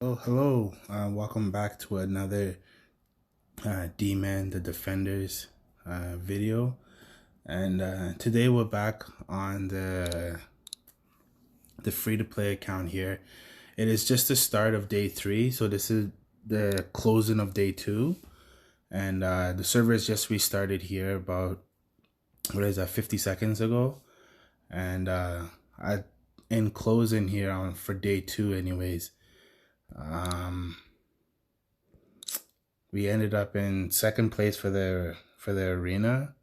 Oh, hello. Welcome back to another D-Man the Defenders video. And today we're back on the free-to-play account here. It is just the start of day 3, so this is the closing of day 2. And the server has just restarted here about, 50 seconds ago. And in closing here for day 2 anyways, we ended up in second place for the arena.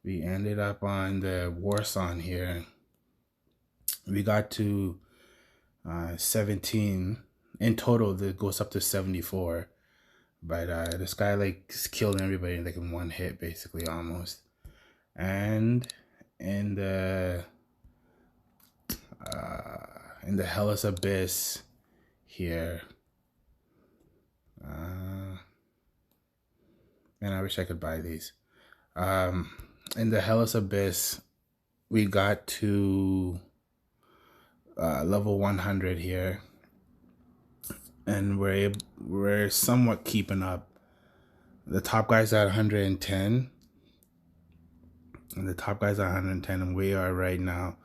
We ended up on the Warsong here. We got to 17 in total. That goes up to 74, but this guy like killed everybody like in one hit, basically, almost. And in the Hela's Abyss here, man, I wish I could buy these. In the Hela's Abyss, we got to level 100 here, and we're somewhat keeping up. The top guy's at 110, and and we are right now,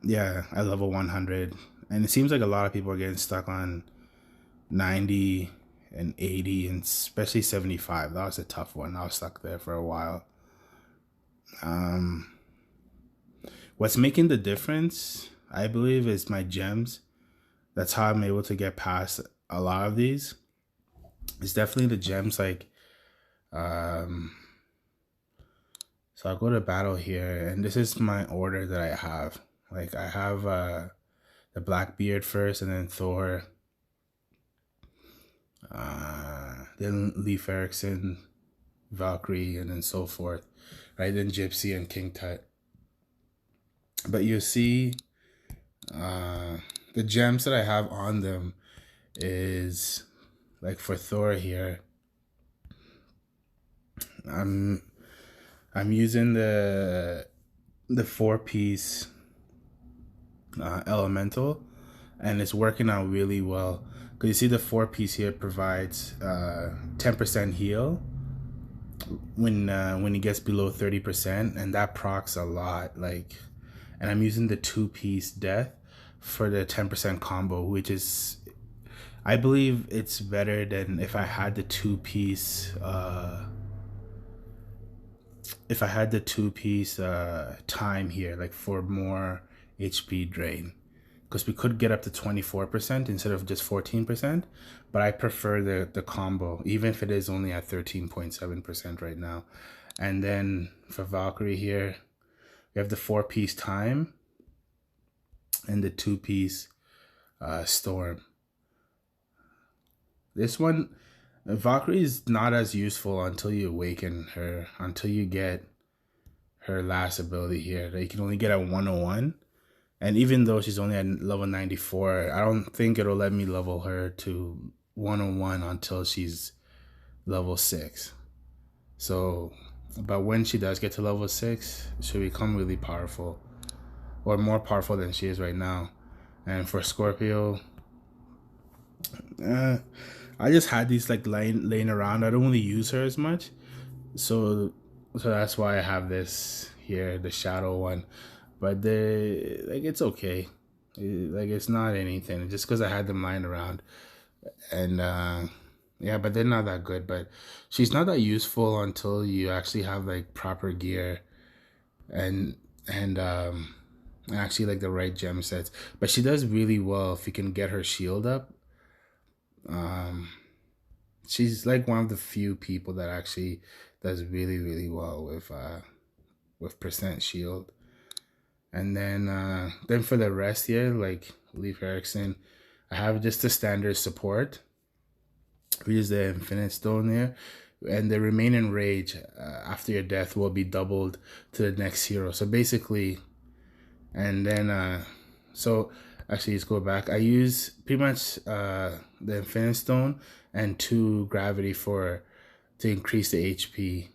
yeah, at level 100. And it seems like a lot of people are getting stuck on 90 and 80 and especially 75. That was a tough one. I was stuck there for a while. What's making the difference, I believe, is my gems. That's how I'm able to get past a lot of these. It's definitely the gems. Like, so I'll go to battle here, and this is my order that I have. Like, I have the Blackbeard first, and then Thor, then Leif Erikson, Valkyrie, and then so forth, right? Then Gypsy and King Tut. But you see, the gems that I have on them is like for Thor here. I'm using the 4-piece elemental, and it's working out really well. Because you see the 4-piece here provides 10% heal when it gets below 30%, and that procs a lot. Like, and I'm using the 2-piece death for the 10% combo, which is, I believe it's better than if I had the 2-piece time here, like for more HP drain, because we could get up to 24% instead of just 14%, but I prefer the combo, even if it is only at 13.7% right now. And then for Valkyrie here, we have the 4-piece time and the 2-piece storm. This one, Valkyrie is not as useful until you awaken her, until you get her last ability here that you can only get at 101. And even though she's only at level 94, I don't think it'll let me level her to 101 until she's level 6. So, but when she does get to level 6, she'll become really powerful, or more powerful than she is right now. And for Scorpio, I just had these like laying around. I don't really use her as much, so that's why I have this here, the shadow one. But it's okay. Like, it's not anything. Just because I had them lying around, and yeah, but they're not that good. But she's not that useful until you actually have like proper gear, and actually like the right gem sets. But she does really well if you can get her shield up. She's like one of the few people that actually does really well with percent shield. And then for the rest here, like Leif Erikson, I have just the standard support, which is the Infinite Stone there, and the remaining rage after your death will be doubled to the next hero. So basically, and then so actually, let's go back. I use pretty much the Infinite Stone and 2 gravity to increase the HP.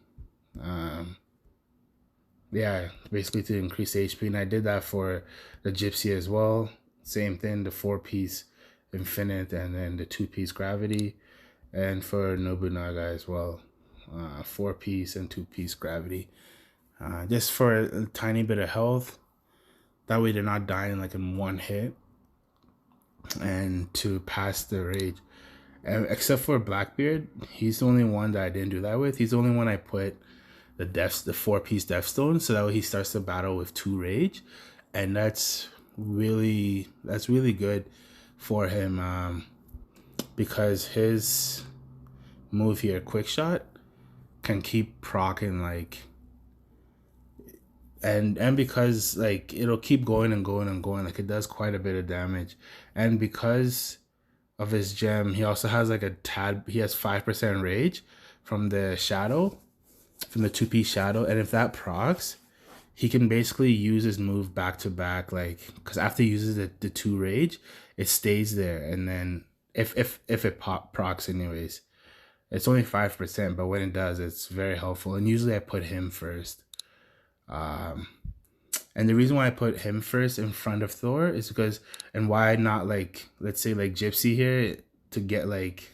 yeah, basically to increase HP. And I did that for the Gypsy as well. Same thing, the 4-piece Infinite and then the 2-piece Gravity. And for Nobunaga as well, 4-piece and 2-piece Gravity. Just for a tiny bit of health. That way they're not dying like in one hit. And to pass the rage. And except for Blackbeard, he's the only one that I didn't do that with. He's the only one I put the 4-piece Death Stone, so that way he starts the battle with 2 rage, and that's really good for him, because his move here, Quick Shot, can keep proccing like, and because like it'll keep going and going and going, like it does quite a bit of damage, and because of his gem, he also has like he has 5% rage from the shadow, from the 2-piece shadow, and if that procs, he can basically use his move back to back, like, because after he uses the 2 rage, it stays there, and then if it procs anyways, it's only 5%, but when it does, it's very helpful. And usually I put him first, and the reason why I put him first in front of Thor is because, and why not like, let's say like Gypsy here, to get like,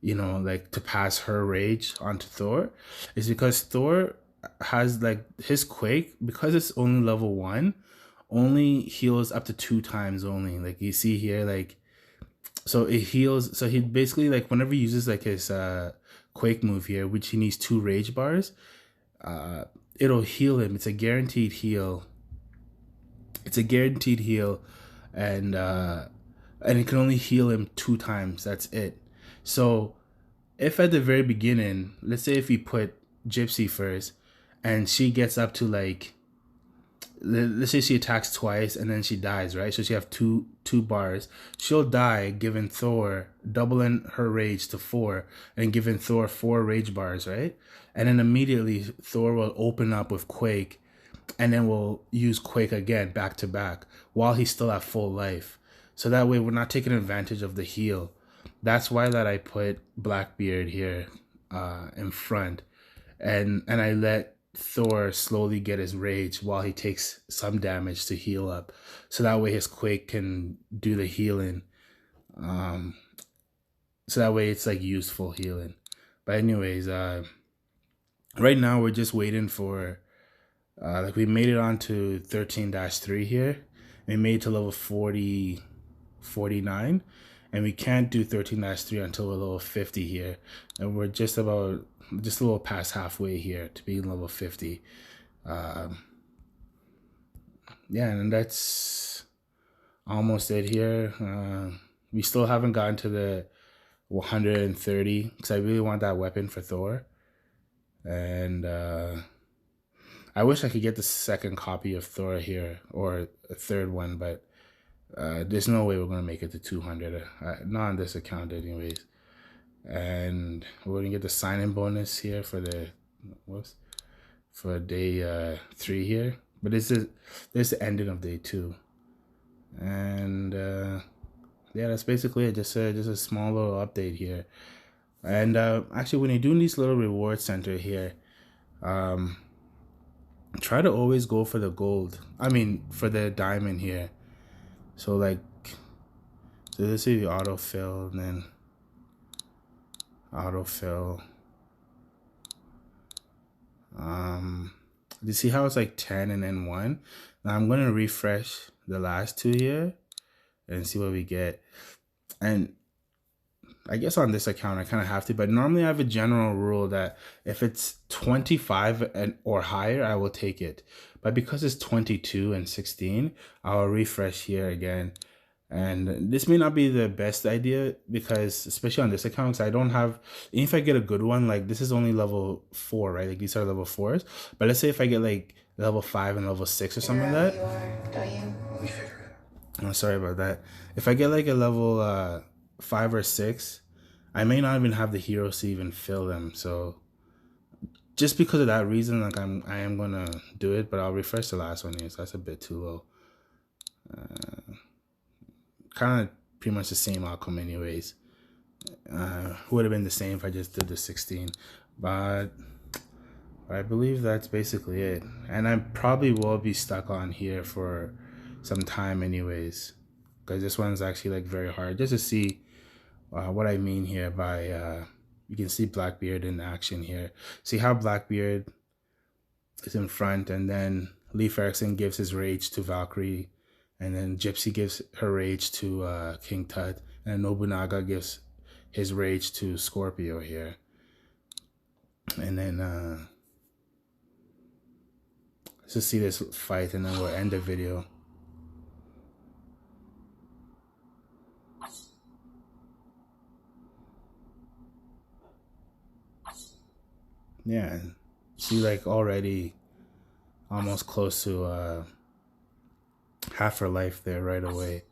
you know, like to pass her rage onto Thor, is because Thor has like his Quake, because it's only level 1, only heals up to 2 times only. Like you see here, like, so it heals, so he basically like whenever he uses like his Quake move here, which he needs 2 rage bars, it'll heal him. It's a guaranteed heal. It's a guaranteed heal, and it can only heal him 2 times. That's it. So if at the very beginning, let's say if we put Gypsy first, and she gets up to like, let's say she attacks twice and then she dies, right? So she have two bars. She'll die, giving Thor, doubling her rage to 4, and giving Thor 4 rage bars, right? And then immediately Thor will open up with Quake, and then we'll use Quake again back to back while he's still at full life. So that way we're not taking advantage of the heal. That's why that I put Blackbeard here in front, and I let Thor slowly get his rage while he takes some damage to heal up, so that way his Quake can do the healing. So that way it's like useful healing. But anyways, right now we're just waiting for like we made it on to 13-3 here. We made it to level 49, and we can't do 13-3 until we're level 50 here, and we're just a little past halfway here to being level 50. Yeah, and that's almost it here. We still haven't gotten to the 130, because I really want that weapon for Thor, and I wish I could get the second copy of Thor here, or a third one, but there's no way we're going to make it to 200. Not on this account anyways. And we're going to get the sign-in bonus here for the, for day 3 here. But this is the ending of day 2. And yeah, that's basically it. Just a small little update here. And actually, when you're doing these little reward center here, try to always go for the gold. I mean, for the diamond here. So like, so let's see the autofill, and then autofill. You see how it's like 10 and then 1? Now I'm gonna refresh the last 2 here and see what we get. And I guess on this account I kind of have to, but normally I have a general rule that if it's 25 and or higher, I will take it. But because it's 22 and 16, I'll refresh here again. And this may not be the best idea, because especially on this account, I don't have, if I get a good one, like this is only level 4, right? Like these are level 4s. But let's say if I get like level 5 and level 6 or something like that. Let me figure it out. Oh, sorry about that. If I get like a level 5 or 6, I may not even have the heroes to even fill them. So just because of that reason, like I am gonna do it, but I'll refresh the last one here. So that's a bit too low. Kind of pretty much the same outcome anyways. Would have been the same if I just did the 16, but But I believe that's basically it. And I probably will be stuck on here for some time anyways. Because this one's actually like very hard. Just to see what I mean here by... you can see Blackbeard in action here. See how Blackbeard is in front, and then Leif Erikson gives his rage to Valkyrie, and then Gypsy gives her rage to King Tut, and Nobunaga gives his rage to Scorpio here. And then let's just see this fight, and then we'll end the video. Yeah, see, like already almost close to half her life there right away.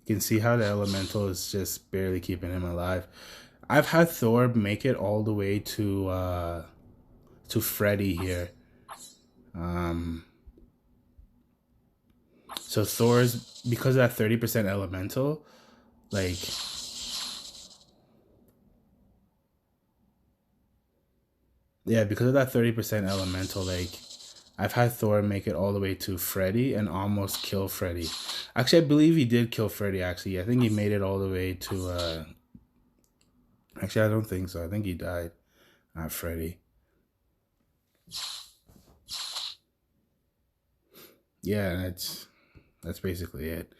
You can see how the elemental is just barely keeping him alive. I've had Thor make it all the way to Freddy here. So Thor's, because of that 30% elemental, like, yeah, because of that 30% elemental, like, I've had Thor make it all the way to Freddy and almost kill Freddy. Actually, I believe he did kill Freddy, actually. I think he made it all the way to, actually, I don't think so. I think he died, not Freddy. Yeah, that's basically it.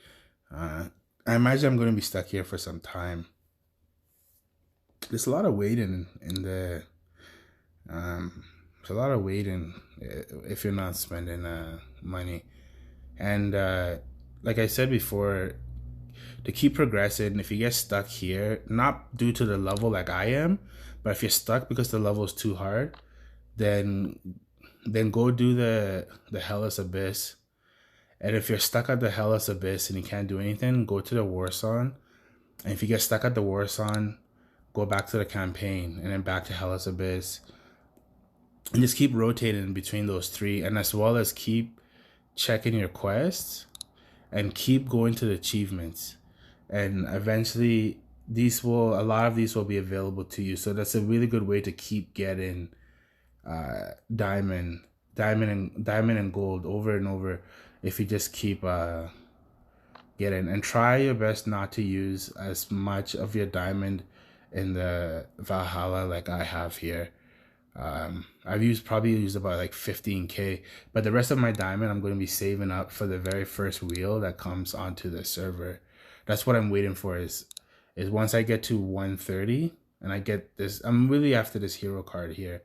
I imagine I'm going to be stuck here for some time. There's a lot of weight in the... there's a lot of weight in if you're not spending money. And like I said before, to keep progressing, if you get stuck here, not due to the level like I am, but if you're stuck because the level is too hard, then go do the Hellas Abyss. And if you're stuck at the Hellas Abyss and you can't do anything, go to the Warsong. And if you get stuck at the Warsong, go back to the campaign and then back to Hellas Abyss. And just keep rotating between those three, and as well as keep checking your quests and keep going to the achievements. And eventually a lot of these will be available to you. So that's a really good way to keep getting diamond and gold over and over if you just keep getting, and try your best not to use as much of your diamond in the Valhalla like I have here. I've probably used about like 15k, but the rest of my diamond I'm going to be saving up for the very first wheel that comes onto the server. That's what I'm waiting for, is once I get to 130 and I get this, I'm really after this hero card here.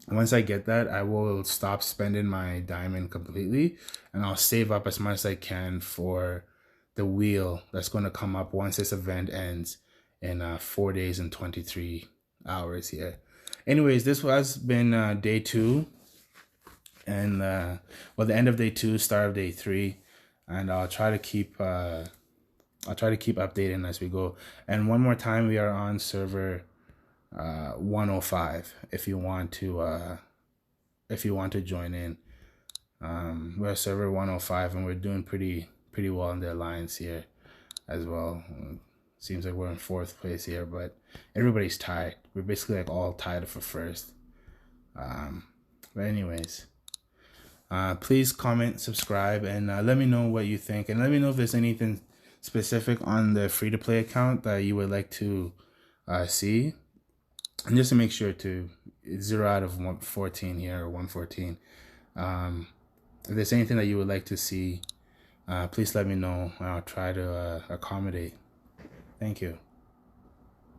Once I get that, I will stop spending my diamond completely, and I'll save up as much as I can for the wheel that's going to come up once this event ends in 4 days and 23 hours here. Anyways, this has been day 2, and the end of day 2, start of day 3, and I'll try to keep updating as we go. And one more time, we are on server 105 if you want to join in. We're server 105, and we're doing pretty well in the alliance here as well. Seems like we're in 4th place here, but everybody's tied. We're basically like all tied for first. But anyways, please comment, subscribe, and let me know what you think, and let me know if there's anything specific on the free-to-play account that you would like to see. And just to make sure to 0 out of 114 here, or 114. If there's anything that you would like to see, please let me know, and I'll try to accommodate. Thank you.